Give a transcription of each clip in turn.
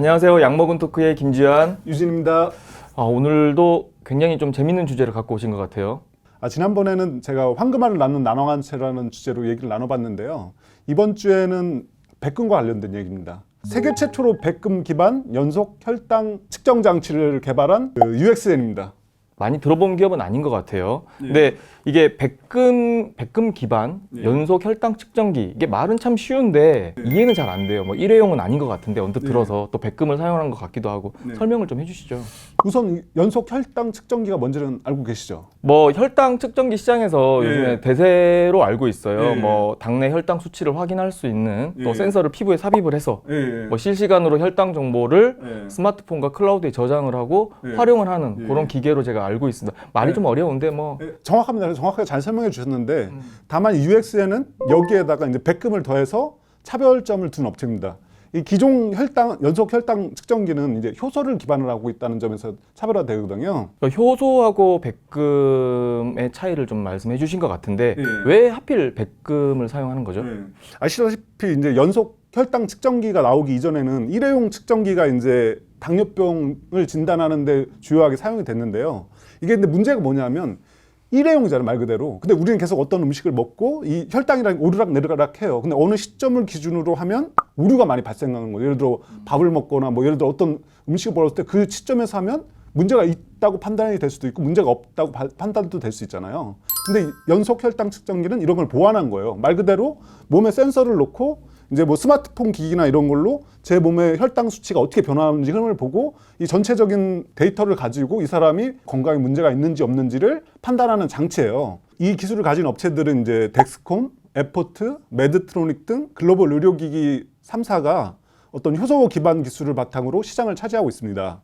안녕하세요. 약먹은 토크의 김지한 유진입니다. 오늘도 굉장히 좀 재밌는 주제를 갖고 오신 것 같아요. 지난번에는 제가 황금알을 낳는 나눠간체라는 주제로 얘기를 나눠봤는데요. 이번 주에는 백금과 관련된 얘기입니다. 세계 최초로 백금 기반 연속 혈당 측정 장치를 개발한 UXN입니다. 많이 들어본 기업은 아닌 것 같아요. 근데 이게 백금 기반 연속 혈당 측정기, 이게 말은 참 쉬운데 이해는 잘 안 돼요. 뭐 일회용은 아닌 것 같은데 언뜻 들어서 또 백금을 사용한 것 같기도 하고 설명을 좀 해주시죠. 우선 연속 혈당 측정기가 뭔지는 알고 계시죠? 뭐 혈당 측정기 시장에서 요즘에 대세로 알고 있어요. 네. 뭐 당내 혈당 수치를 확인할 수 있는 또 센서를 피부에 삽입을 해서 뭐 실시간으로 혈당 정보를 스마트폰과 클라우드에 저장을 하고 활용을 하는 그런 기계로 제가 알고 있습니다. 말이 좀 어려운데 뭐 정확합니다. 정확하게 잘 설명해 주셨는데 다만 UXN은 여기에다가 이제 백금을 더해서 차별점을 둔 업체입니다. 이 기존 연속 혈당 측정기는 이제 효소를 기반으로 하고 있다는 점에서 차별화되거든요. 그러니까 효소하고 백금의 차이를 좀 말씀해 주신 것 같은데 왜 하필 백금을 사용하는 거죠? 아시다시피 이제 연속 혈당 측정기가 나오기 이전에는 일회용 측정기가 이제 당뇨병을 진단하는데 주요하게 사용이 됐는데요. 이게 근데 문제가 뭐냐면 일회용이잖아요, 말 그대로. 근데 우리는 계속 어떤 음식을 먹고 이 혈당이랑 오르락 내리락 해요. 근데 어느 시점을 기준으로 하면 오류가 많이 발생하는 거예요. 예를 들어 밥을 먹거나 뭐 예를 들어 어떤 음식을 먹을 때 그 시점에서 하면 문제가 있다고 판단이 될 수도 있고 문제가 없다고 판단도 될 수 있잖아요. 근데 연속 혈당 측정기는 이런 걸 보완한 거예요. 말 그대로 몸에 센서를 놓고 이제 뭐 스마트폰 기기나 이런 걸로 제 몸의 혈당 수치가 어떻게 변화하는지 흐름을 보고 이 전체적인 데이터를 가지고 이 사람이 건강에 문제가 있는지 없는지를 판단하는 장치예요. 이 기술을 가진 업체들은 이제 덱스콤, 에포트, 메드트로닉 등 글로벌 의료기기 3사가 어떤 효소 기반 기술을 바탕으로 시장을 차지하고 있습니다.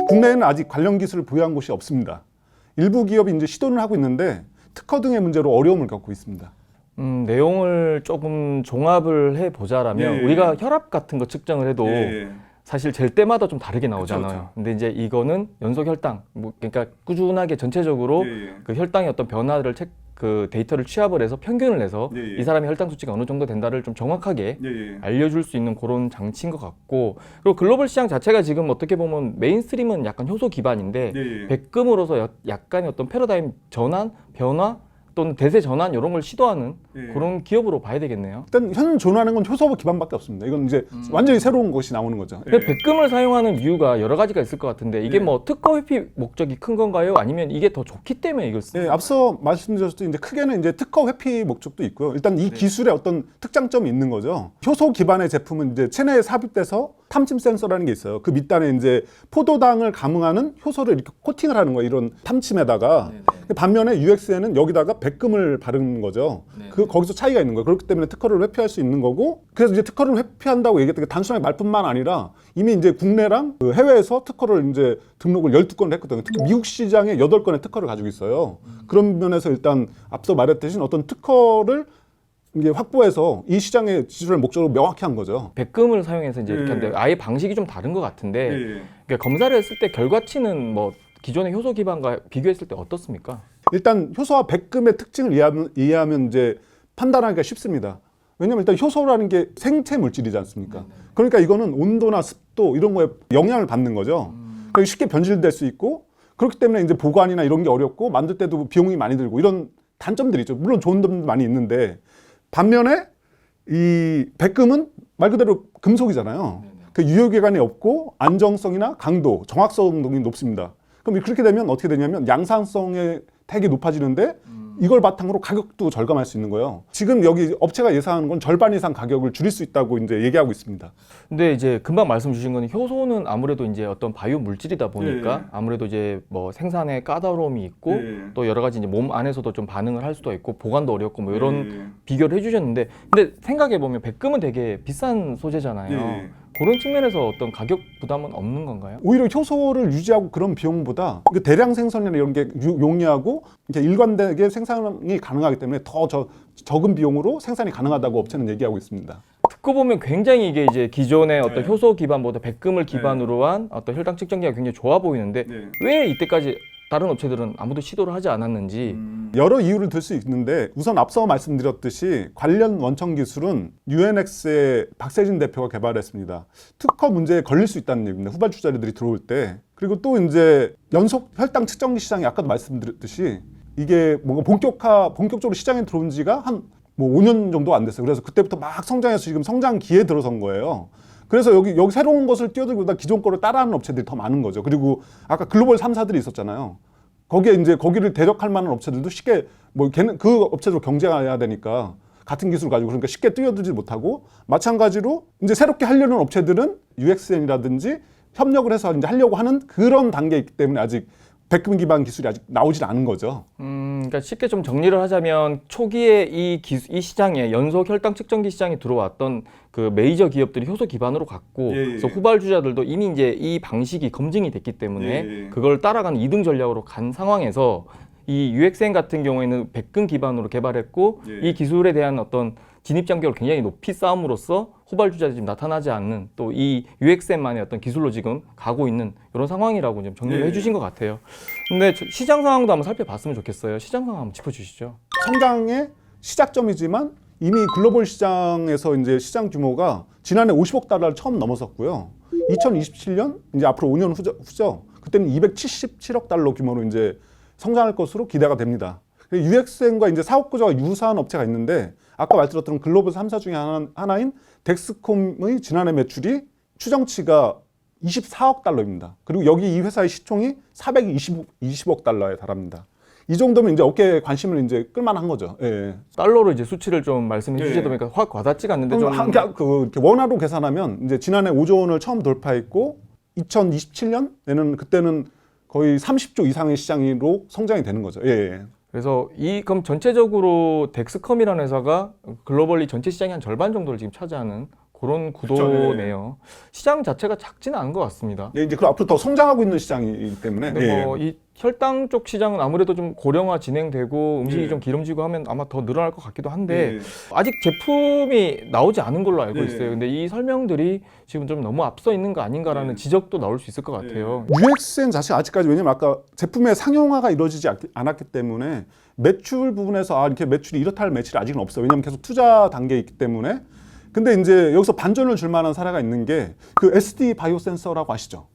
국내에는 아직 관련 기술을 보유한 곳이 없습니다. 일부 기업이 이제 시도를 하고 있는데 특허 등의 문제로 어려움을 겪고 있습니다. 내용을 조금 종합을 해보자라면 우리가 혈압 같은 거 측정을 해도 사실 잴 때마다 좀 다르게 나오잖아요. 그쵸. 근데 이제 이거는 연속 혈당, 그러니까 꾸준하게 전체적으로 그 혈당의 어떤 변화를 그 데이터를 취합을 해서 평균을 내서 이 사람의 혈당 수치가 어느 정도 된다를 좀 정확하게 알려줄 수 있는 그런 장치인 것 같고, 그리고 글로벌 시장 자체가 지금 어떻게 보면 메인스트림은 약간 효소 기반인데 백금으로서 약간의 어떤 패러다임 전환, 변화 또는 대세 전환 이런 걸 시도하는 그런 기업으로 봐야 되겠네요. 일단 현존하는 건 효소 기반밖에 없습니다. 이건 이제 완전히 새로운 것이 나오는 거죠. 백금을 사용하는 이유가 여러 가지가 있을 것 같은데 이게 뭐 특허 회피 목적이 큰 건가요? 아니면 이게 더 좋기 때문에 이걸 쓰는 거예요? 앞서 말씀드렸을 때 이제 크게는 이제 특허 회피 목적도 있고요. 일단 이 기술에 어떤 특장점이 있는 거죠. 효소 기반의 제품은 이제 체내에 삽입돼서 탐침 센서라는 게 있어요. 그 밑단에 이제 포도당을 감응하는 효소를 이렇게 코팅을 하는 거예요. 이런 탐침에다가. 반면에 UX에는 여기다가 백금을 바르는 거죠. 거기서 차이가 있는 거예요. 그렇기 때문에 특허를 회피할 수 있는 거고, 그래서 이제 특허를 회피한다고 얘기했던 게 단순하게 말뿐만 아니라 이미 이제 국내랑 그 해외에서 특허를 이제 등록을 12건을 했거든요. 특히 미국 시장에 8건의 특허를 가지고 있어요. 그런 면에서 일단 앞서 말했듯이 어떤 특허를 이게 확보해서 이 시장의 기술을 목적으로 명확히 한 거죠. 백금을 사용해서 이제 이렇게 하는데 아예 방식이 좀 다른 것 같은데 그러니까 검사를 했을 때 결과치는 뭐 기존의 효소 기반과 비교했을 때 어떻습니까? 일단 효소와 백금의 특징을 이해하면 이제 판단하기가 쉽습니다. 왜냐면 일단 효소라는 게 생체 물질이지 않습니까? 그러니까 이거는 온도나 습도 이런 거에 영향을 받는 거죠. 그러니까 쉽게 변질될 수 있고, 그렇기 때문에 이제 보관이나 이런 게 어렵고 만들 때도 비용이 많이 들고 이런 단점들이 있죠. 물론 좋은 점도 많이 있는데, 반면에 이 백금은 말 그대로 금속이잖아요. 그 유효기간이 없고 안정성이나 강도, 정확성 등이 높습니다. 그럼 그렇게 되면 어떻게 되냐면 양산성의 되게 높아지는데 이걸 바탕으로 가격도 절감할 수 있는 거예요. 지금 여기 업체가 예상하는 건 절반 이상 가격을 줄일 수 있다고 이제 얘기하고 있습니다. 근데 이제 금방 말씀 주신 거는 효소는 아무래도 이제 어떤 바이오 물질이다 보니까 아무래도 이제 뭐 생산에 까다로움이 있고 또 여러 가지 이제 몸 안에서도 좀 반응을 할 수도 있고 보관도 어렵고 뭐 이런 비교를 해주셨는데, 근데 생각해 보면 백금은 되게 비싼 소재잖아요. 그런 측면에서 어떤 가격 부담은 없는 건가요? 오히려 효소를 유지하고 그런 비용보다 대량 생산이나 이런 게 용이하고 이제 일관되게 생산이 가능하기 때문에 더 적은 비용으로 생산이 가능하다고 업체는 얘기하고 있습니다. 듣고 보면 굉장히 이게 이제 기존의 어떤 효소 기반보다 백금을 기반으로 한 어떤 혈당 측정기가 굉장히 좋아 보이는데 왜 이때까지 다른 업체들은 아무도 시도를 하지 않았는지. 여러 이유를 들 수 있는데 우선 앞서 말씀드렸듯이 관련 원천 기술은 UNX의 박세진 대표가 개발했습니다. 특허 문제에 걸릴 수 있다는 얘기입니다. 후발주자들이 들어올 때. 그리고 또 이제 연속 혈당 측정기 시장이 아까도 말씀드렸듯이 이게 뭔가 본격적으로 시장에 들어온 지가 한 뭐 5년 정도 안 됐어요. 그래서 그때부터 막 성장해서 지금 성장기에 들어선 거예요. 그래서 여기 새로운 것을 뛰어들기보다 기존 거를 따라하는 업체들이 더 많은 거죠. 그리고 아까 글로벌 3사들이 있었잖아요. 거기를 대적할 만한 업체들도 쉽게 뭐 걔는 그 업체로 경쟁해야 되니까 같은 기술을 가지고 그러니까 쉽게 뛰어들지 못하고 마찬가지로 이제 새롭게 하려는 업체들은 UXN이라든지 협력을 해서 이제 하려고 하는 그런 단계에 있기 때문에 아직 백금 기반 기술이 아직 나오질 않은 거죠. 그러니까 쉽게 좀 정리를 하자면 초기에 이 시장에 연속 혈당 측정기 시장에 들어왔던 그 메이저 기업들이 효소 기반으로 갔고, 그래서 후발주자들도 이미 이제 이 방식이 검증이 됐기 때문에 그걸 따라가는 이등 전략으로 간 상황에서 이 UXN 같은 경우에는 백금 기반으로 개발했고 이 기술에 대한 어떤 진입 장벽을 굉장히 높이 쌓음으로써 후발주자들이 지금 나타나지 않는 또 이 UXN만의 어떤 기술로 지금 가고 있는 이런 상황이라고 좀 정리를 해주신 것 같아요. 근데 시장 상황도 한번 살펴봤으면 좋겠어요. 시장 상황 한번 짚어주시죠. 성장의 시작점이지만 이미 글로벌 시장에서 이제 시장 규모가 지난해 50억 달러를 처음 넘어섰고요. 2027년 이제 앞으로 5년 후죠. 그때는 277억 달러 규모로 이제 성장할 것으로 기대가 됩니다. UXN과 이제 사업 구조가 유사한 업체가 있는데 아까 말씀드렸던 글로벌 3사 중에 하나인 덱스콤의 지난해 매출이 추정치가 24억 달러입니다. 그리고 여기 이 회사의 시총이 420억 달러에 달합니다. 이 정도면 이제 업계에 관심을 이제 끌만한 거죠. 예. 달러로 이제 수치를 좀 말씀해 주시다 보니까 확 와닿지가 않는데 좀 이렇게 원화로 계산하면 이제 지난해 5조 원을 처음 돌파했고 2027년에는 그때는 거의 30조 이상의 시장으로 성장이 되는 거죠. 예. 그래서 그럼 전체적으로 덱스컴이라는 회사가 글로벌리 전체 시장의 한 절반 정도를 지금 차지하는 그런 구도네요. 시장 자체가 작지는 않은 것 같습니다. 예, 이제 그 앞으로 더 성장하고 있는 시장이기 때문에. 근데 뭐 이 혈당 쪽 시장은 아무래도 좀 고령화 진행되고 음식이 좀 기름지고 하면 아마 더 늘어날 것 같기도 한데 아직 제품이 나오지 않은 걸로 알고 있어요. 근데 이 설명들이 지금 좀 너무 앞서 있는 거 아닌가라는 지적도 나올 수 있을 것 같아요. UXN 자체가 아직까지 왜냐면 아까 제품의 상용화가 이루어지지 않았기 때문에 매출 부분에서 이렇게 매출이 이렇다 할 매출이 아직은 없어요. 왜냐면 계속 투자 단계에 있기 때문에. 근데 이제 여기서 반전을 줄 만한 사례가 있는 게 그 SD 바이오 센서라고 아시죠?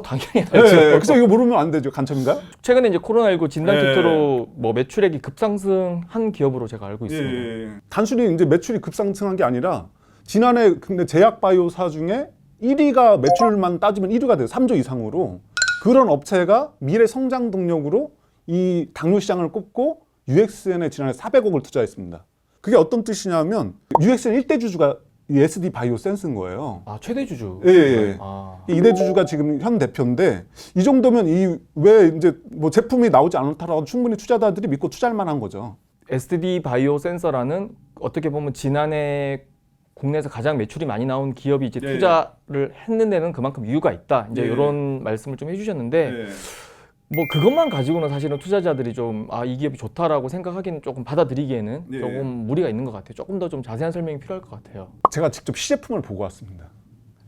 당연히 알죠. 그래서 이거 모르면 안 되죠. 간첩인가요? 최근에 이제 코로나19 진단 키트로 뭐 매출액이 급상승한 기업으로 제가 알고 있습니다. 단순히 이제 매출이 급상승한 게 아니라 지난해 근데 제약 바이오사 중에 1위가 매출만 따지면 1위가 돼요. 3조 이상으로. 그런 업체가 미래 성장 동력으로 이 당뇨 시장을 꼽고 UXN에 지난해 400억을 투자했습니다. 그게 어떤 뜻이냐면 UXN 1대 주주가 이 SD 바이오 센스인 거예요. 최대 주주. 예. 이 2대 주주가 지금 현 대표인데 이 정도면 왜 이제 뭐 제품이 나오지 않다라고 충분히 투자자들이 믿고 투자할 만한 거죠. SD 바이오 센서라는 어떻게 보면 지난해 국내에서 가장 매출이 많이 나온 기업이 이제 투자를 했는 데는 그만큼 이유가 있다. 이제 이런 말씀을 좀 해주셨는데 뭐 그것만 가지고는 사실은 투자자들이 좀 이 기업이 좋다라고 생각하기는 조금 받아들이기에는 조금 무리가 있는 것 같아요. 조금 더 좀 자세한 설명이 필요할 것 같아요. 제가 직접 시제품을 보고 왔습니다.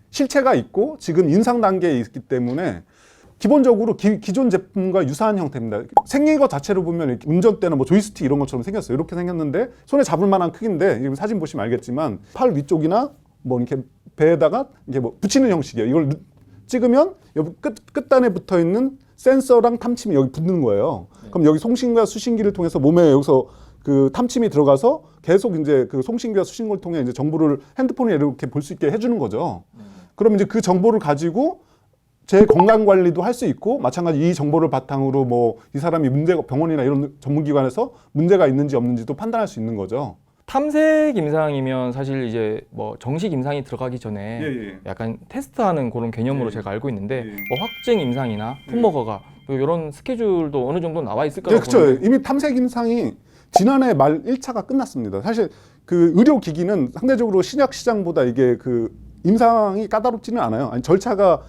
실체가 있고 지금 인상 단계에 있기 때문에 기본적으로 기존 제품과 유사한 형태입니다. 생긴 것 자체로 보면 이렇게 운전대나 뭐 조이스틱 이런 것처럼 생겼어요. 이렇게 생겼는데 손에 잡을 만한 크기인데 지금 사진 보시면 알겠지만 팔 위쪽이나 뭐 이렇게 배에다가 이렇게 뭐 붙이는 형식이에요. 이걸 찍으면 여기 끝단에 붙어 있는 센서랑 탐침이 여기 붙는 거예요. 그럼 여기 송신과 수신기를 통해서 몸에 여기서 그 탐침이 들어가서 계속 이제 그 송신기와 수신기를 통해 이제 정보를 핸드폰에 이렇게 볼 수 있게 해주는 거죠. 그럼 이제 그 정보를 가지고 제 건강 관리도 할 수 있고 마찬가지 이 정보를 바탕으로 뭐 이 사람이 병원이나 이런 전문기관에서 문제가 있는지 없는지도 판단할 수 있는 거죠. 탐색 임상이면 사실 이제 뭐 정식 임상이 들어가기 전에 약간 테스트하는 그런 개념으로 제가 알고 있는데 뭐 확증 임상이나 풋먹어가 이런 스케줄도 어느 정도 나와 있을 거라고 그렇죠. 이미 탐색 임상이 지난해 말 1차가 끝났습니다. 사실 그 의료기기는 상대적으로 신약 시장보다 이게 그 임상이 까다롭지는 않아요. 아니 절차가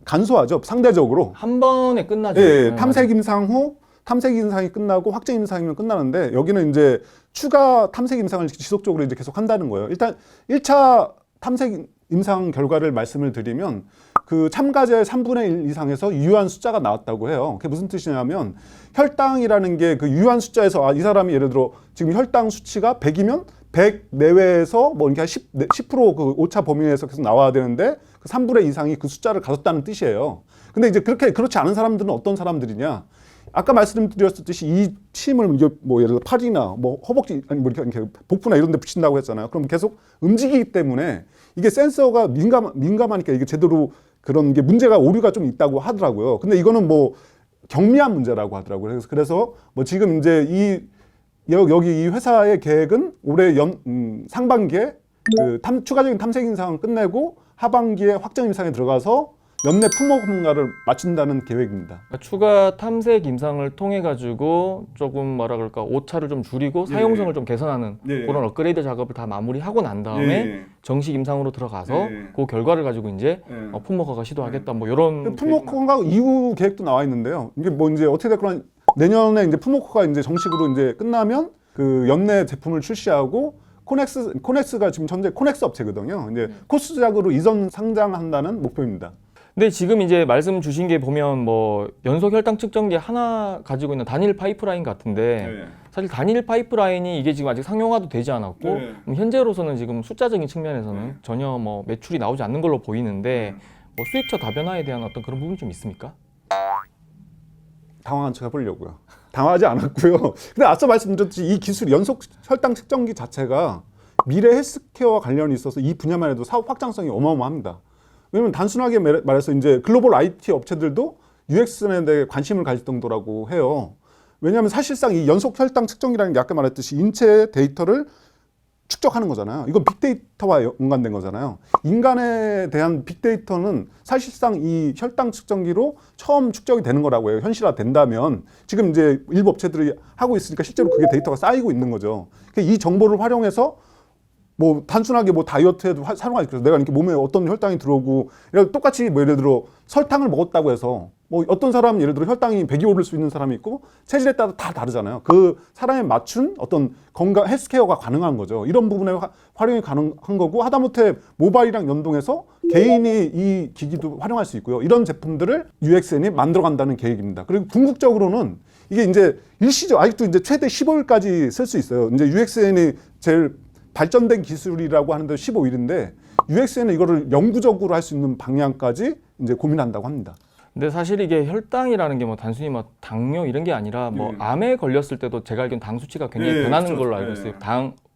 간소하죠. 상대적으로. 한 번에 끝나죠. 탐색 임상 후 탐색 임상이 끝나고 확정 임상이면 끝나는데 여기는 이제 추가 탐색 임상을 지속적으로 이제 계속 한다는 거예요. 일단 1차 탐색 임상 결과를 말씀을 드리면 그 참가자의 3분의 1 이상에서 유효한 숫자가 나왔다고 해요. 그게 무슨 뜻이냐면 혈당이라는 게 그 유효한 숫자에서 이 사람이 예를 들어 지금 혈당 수치가 100이면 100 내외에서 뭐 이렇게 10%그 오차 범위 내에서 계속 나와야 되는데 그 3분의 2 이상이 그 숫자를 가졌다는 뜻이에요. 근데 이제 그렇지 않은 사람들은 어떤 사람들이냐? 아까 말씀드렸듯이 이 침을 뭐 예를 들어 팔이나 뭐 허벅지 아니 뭐 이렇게 복부나 이런 데 붙인다고 했잖아요. 그럼 계속 움직이기 때문에 이게 센서가 민감하니까 이게 제대로 그런 게 문제가 오류가 좀 있다고 하더라고요. 근데 이거는 뭐 경미한 문제라고 하더라고요. 그래서 뭐 지금 이제 여기 이 회사의 계획은 올해 상반기에 그 추가적인 탐색 임상을 끝내고 하반기에 확정 임상에 들어가서 연내 품목 평가를 마친다는 계획입니다. 그러니까 추가 탐색 임상을 통해 가지고 조금 뭐라 그럴까 오차를 좀 줄이고 사용성을 좀 개선하는 그런 업그레이드 작업을 다 마무리하고 난 다음에 정식 임상으로 들어가서 그 결과를 가지고 이제 품목화가 시도하겠다 뭐 이런 품목화가 이후 계획도 나와 있는데요. 이게 뭐 이제 어떻게 됐거나 내년에 이제 품목화가 이제 정식으로 이제 끝나면 그 연내 제품을 출시하고 코넥스가 지금 현재 코넥스 업체거든요. 이제 코스닥으로 이전 상장한다는 목표입니다. 근데 지금 이제 말씀 주신 게 보면 뭐 연속 혈당 측정기 하나 가지고 있는 단일 파이프라인 같은데 사실 단일 파이프라인이 이게 지금 아직 상용화도 되지 않았고 현재로서는 지금 숫자적인 측면에서는 전혀 뭐 매출이 나오지 않는 걸로 보이는데 뭐 수익처 다변화에 대한 어떤 그런 부분이 좀 있습니까? 당황한 척 해보려고요. 당황하지 않았고요. 근데 앞서 말씀드렸듯이 이 기술 연속 혈당 측정기 자체가 미래 헬스케어와 관련이 있어서 이 분야만 해도 사업 확장성이 어마어마합니다. 왜냐면 단순하게 말해서 이제 글로벌 IT 업체들도 UX에 대해 관심을 가질 정도라고 해요. 왜냐하면 사실상 이 연속 혈당 측정기라는 게 아까 말했듯이 인체 데이터를 축적하는 거잖아요. 이건 빅데이터와 연관된 거잖아요. 인간에 대한 빅데이터는 사실상 이 혈당 측정기로 처음 축적이 되는 거라고 해요. 현실화 된다면 지금 이제 일부 업체들이 하고 있으니까 실제로 그게 데이터가 쌓이고 있는 거죠. 이 정보를 활용해서 뭐 단순하게 뭐 다이어트에도 사용하지. 그래서 내가 이렇게 몸에 어떤 혈당이 들어오고 똑같이 뭐 예를 들어 설탕을 먹었다고 해서 뭐 어떤 사람은 예를 들어 혈당이 100이 오를 수 있는 사람이 있고 체질에 따라 다 다르잖아요. 그 사람에 맞춘 어떤 건강 헬스케어가 가능한 거죠. 이런 부분에 활용이 가능한 거고 하다못해 모바일이랑 연동해서 개인이 이 기기도 활용할 수 있고요. 이런 제품들을 UXN이 만들어간다는 계획입니다. 그리고 궁극적으로는 이게 이제 일시적 아직도 이제 최대 15일까지 쓸 수 있어요. 이제 UXN이 제일 발전된 기술이라고 하는데 15일인데 UXN은 이거를 영구적으로 할 수 있는 방향까지 이제 고민한다고 합니다. 근데 사실 이게 혈당이라는 게 뭐 단순히 뭐 당뇨 이런 게 아니라 뭐 암에 걸렸을 때도 제가 알기로는 당 수치가 굉장히 변하는 걸로 알고 있어요.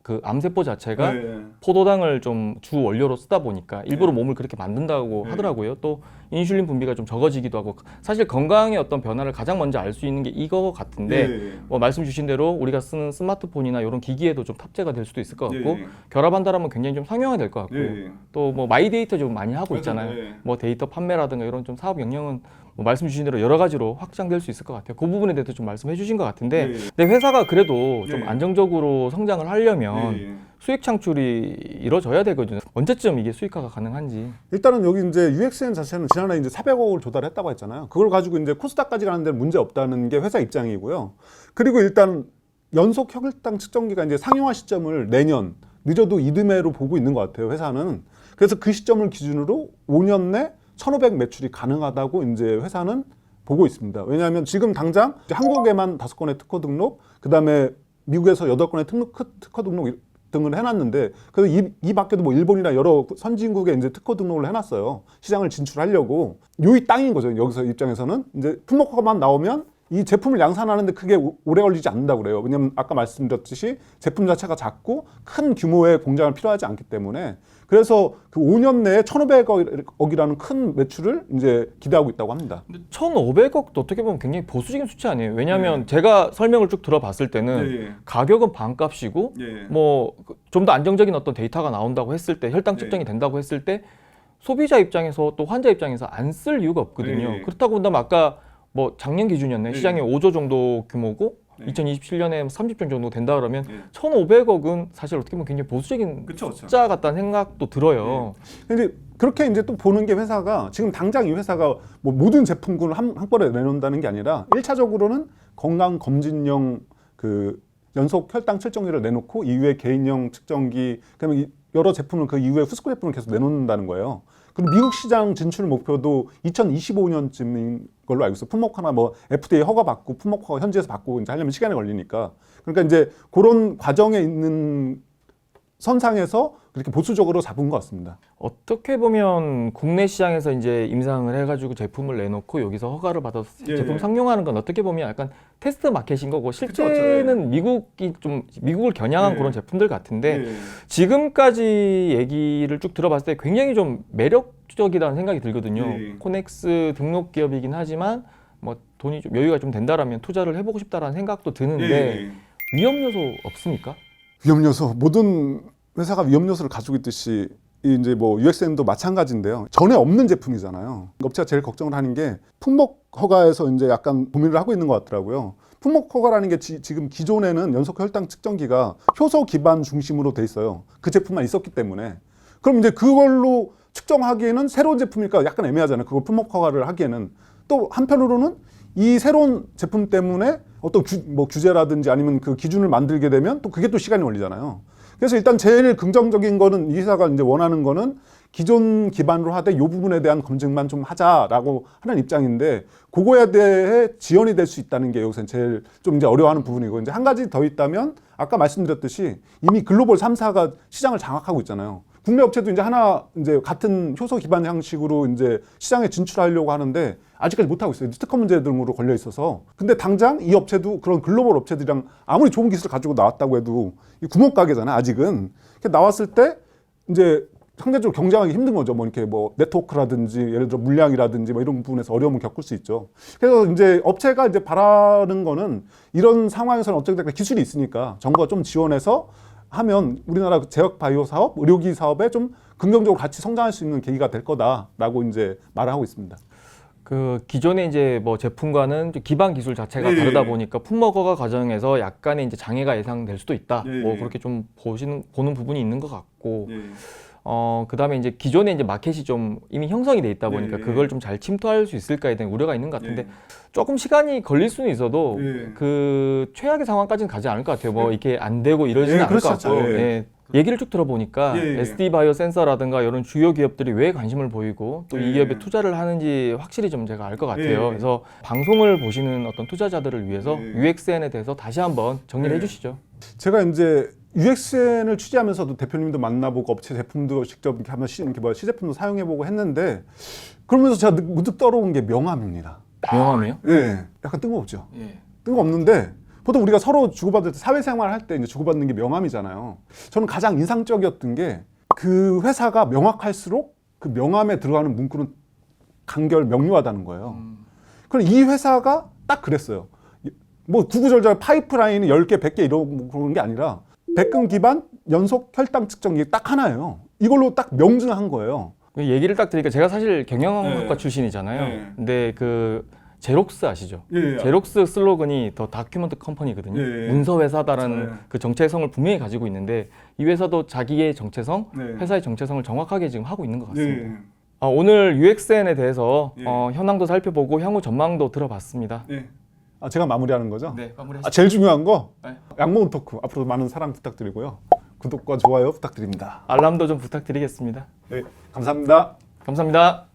그 암세포 자체가 포도당을 좀 주 원료로 쓰다 보니까 일부러 몸을 그렇게 만든다고 하더라고요. 또 인슐린 분비가 좀 적어지기도 하고 사실 건강의 어떤 변화를 가장 먼저 알 수 있는 게 이거 같은데 뭐 말씀 주신 대로 우리가 쓰는 스마트폰이나 이런 기기에도 좀 탑재가 될 수도 있을 것 같고 결합한다라면 굉장히 좀 상용화될 것 같고 또 뭐 마이데이터 좀 많이 하고 있잖아요. 뭐 데이터 판매라든가 이런 좀 사업 영역은 뭐 말씀 주신 대로 여러 가지로 확장될 수 있을 것 같아요. 그 부분에 대해서 좀 말씀해 주신 것 같은데 근데 회사가 그래도 좀 안정적으로 성장을 하려면 수익 창출이 이루어져야 되거든요. 언제쯤 이게 수익화가 가능한지. 일단은 여기 이제 UXN 자체는 지난해 이제 400억을 조달했다고 했잖아요. 그걸 가지고 이제 코스닥까지 가는 데 문제 없다는 게 회사 입장이고요. 그리고 일단 연속 혈당 측정기가 이제 상용화 시점을 내년 늦어도 이듬해로 보고 있는 것 같아요. 회사는. 그래서 그 시점을 기준으로 5년 내 1,500 매출이 가능하다고 이제 회사는 보고 있습니다. 왜냐하면 지금 당장 한국에만 5건의 특허 등록, 그 다음에 미국에서 8건의 특허 등록 등을 해놨는데, 그래서 이 밖에도 뭐 일본이나 여러 선진국에 이제 특허 등록을 해놨어요. 시장을 진출하려고. 요이 땅인 거죠. 여기서 입장에서는 이제 품목화만 나오면 이 제품을 양산하는데 크게 오래 걸리지 않는다고 그래요. 왜냐면 아까 말씀드렸듯이 제품 자체가 작고 큰 규모의 공장을 필요하지 않기 때문에. 그래서 그 5년 내에 1,500억이라는 큰 매출을 이제 기대하고 있다고 합니다. 근데 1,500억도 어떻게 보면 굉장히 보수적인 수치 아니에요? 왜냐하면 제가 설명을 쭉 들어봤을 때는 가격은 반값이고 뭐 좀 더 안정적인 어떤 데이터가 나온다고 했을 때 혈당 측정이 된다고 했을 때 소비자 입장에서 또 환자 입장에서 안 쓸 이유가 없거든요. 그렇다고 본다면 아까 뭐 작년 기준이었네. 시장이 5조 정도 규모고 2027년에 30조 정도 된다 그러면 1,500억은 사실 어떻게 보면 굉장히 보수적인 숫자 같다는 생각도 들어요. 근데 그렇게 이제 또 보는 게 회사가 지금 당장 이 회사가 뭐 모든 제품군을 한 번에 내놓는다는 게 아니라 1차적으로는 건강 검진용 그 연속 혈당 측정기를 내놓고 이후에 개인용 측정기, 그다음에 여러 제품을 그 이후에 후속 제품을 계속 내놓는다는 거예요. 그리고 미국 시장 진출 목표도 2025년쯤인 걸로 알고 있어요. 품목 하나 뭐 FDA 허가 받고 품목 허가 현지에서 받고 이제 하려면 시간이 걸리니까. 그러니까 이제 그런 과정에 있는 선상에서 그렇게 보수적으로 잡은 것 같습니다. 어떻게 보면 국내 시장에서 이제 임상을 해가지고 제품을 내놓고 여기서 허가를 받아서 제품 상용하는 건 어떻게 보면 약간 테스트 마켓인 거고 실제는 미국을 겨냥한 그런 제품들 같은데 지금까지 얘기를 쭉 들어봤을 때 굉장히 좀 매력적이라는 생각이 들거든요. 코넥스 등록 기업이긴 하지만 뭐 돈이 좀 여유가 좀 된다라면 투자를 해보고 싶다라는 생각도 드는데 위험 요소 없습니까? 위험 요소, 모든 회사가 위험 요소를 가지고 있듯이 이제 뭐 UXN도 마찬가지인데요. 전에 없는 제품이잖아요. 업체가 제일 걱정을 하는 게 품목 허가에서 이제 약간 고민을 하고 있는 것 같더라고요. 품목 허가라는 게 지금 기존에는 연속 혈당 측정기가 효소 기반 중심으로 돼 있어요. 그 제품만 있었기 때문에. 그럼 이제 그걸로 측정하기에는 새로운 제품이니까 약간 애매하잖아요. 그걸 품목 허가를 하기에는. 또 한편으로는 이 새로운 제품 때문에 어떤 규제라든지 아니면 그 기준을 만들게 되면 또 그게 또 시간이 걸리잖아요. 그래서 일단 제일 긍정적인 거는 이 회사가 이제 원하는 거는 기존 기반으로 하되 이 부분에 대한 검증만 좀 하자라고 하는 입장인데 그거에 대해 지연이 될 수 있다는 게 여기서 제일 좀 이제 어려워하는 부분이고 이제 한 가지 더 있다면 아까 말씀드렸듯이 이미 글로벌 3사가 시장을 장악하고 있잖아요. 국내 업체도 이제 하나 이제 같은 효소 기반 형식으로 이제 시장에 진출하려고 하는데 아직까지 못 하고 있어요. 특허 문제 등으로 걸려 있어서. 근데 당장 이 업체도 그런 글로벌 업체들이랑 아무리 좋은 기술을 가지고 나왔다고 해도 이 구멍가게잖아요. 아직은. 나왔을 때 이제 상대적으로 경쟁하기 힘든 거죠. 뭐 이렇게 뭐 네트워크라든지 예를 들어 물량이라든지 뭐 이런 부분에서 어려움을 겪을 수 있죠. 그래서 이제 업체가 이제 바라는 거는 이런 상황에서는 어쨌든 기술이 있으니까 정부가 좀 지원해서 하면 우리나라 제약 바이오 사업, 의료기 사업에 좀 긍정적으로 같이 성장할 수 있는 계기가 될 거다라고 이제 말을 하고 있습니다. 그 기존의 이제 뭐 제품과는 기반 기술 자체가 다르다 보니까 품목 허가 과정에서 약간의 이제 장애가 예상될 수도 있다. 뭐 그렇게 좀 보는 부분이 있는 것 같고. 그다음에 이제 기존에 이제 마켓이 좀 이미 형성이 돼 있다 보니까 그걸 좀 잘 침투할 수 있을까에 대한 우려가 있는 것 같은데 조금 시간이 걸릴 수는 있어도 그 최악의 상황까지는 가지 않을 것 같아요. 뭐 이렇게 안 되고 이러지는 않을 것 같고. 얘기를 쭉 들어보니까 SD 바이오 센서라든가 이런 주요 기업들이 왜 관심을 보이고 또 이 기업에 투자를 하는지 확실히 좀 제가 알 것 같아요. 그래서 방송을 보시는 어떤 투자자들을 위해서 UXN에 대해서 다시 한번 정리를 해주시죠. 제가 이제 UXN을 취재하면서도 대표님도 만나보고 업체 제품도 직접 이렇게 하면 시제품도 사용해보고 했는데 그러면서 제가 문득 떠오른 게 명함입니다. 명함이요? 예, 약간 뜬금없죠. 뜬금없는데 보통 우리가 서로 주고받을 때 사회생활 할 때 이제 주고받는 게 명함이잖아요. 저는 가장 인상적이었던 게 그 회사가 명확할수록 그 명함에 들어가는 문구는 간결 명료하다는 거예요. 그럼 이 회사가 딱 그랬어요. 뭐 구구절절 파이프라인이 10개, 100개 이런 그런 게 아니라 백금 기반 연속 혈당 측정기 딱 하나예요. 이걸로 딱 명증한 거예요. 얘기를 딱 드리니까 제가 사실 경영학과 출신이잖아요. 근데 그 제록스 아시죠? 제록스 슬로건이 더 다큐먼트 컴퍼니거든요. 문서 회사다라는 그 정체성을 분명히 가지고 있는데 이 회사도 자기의 정체성, 회사의 정체성을 정확하게 지금 하고 있는 것 같습니다. 오늘 UXN에 대해서 현황도 살펴보고 향후 전망도 들어봤습니다. 제가 마무리하는 거죠? 네, 마무리하시죠. 제일 중요한 거 양모은 토크 앞으로 많은 사랑 부탁드리고요. 구독과 좋아요 부탁드립니다. 알람도 좀 부탁드리겠습니다. 네, 감사합니다. 감사합니다.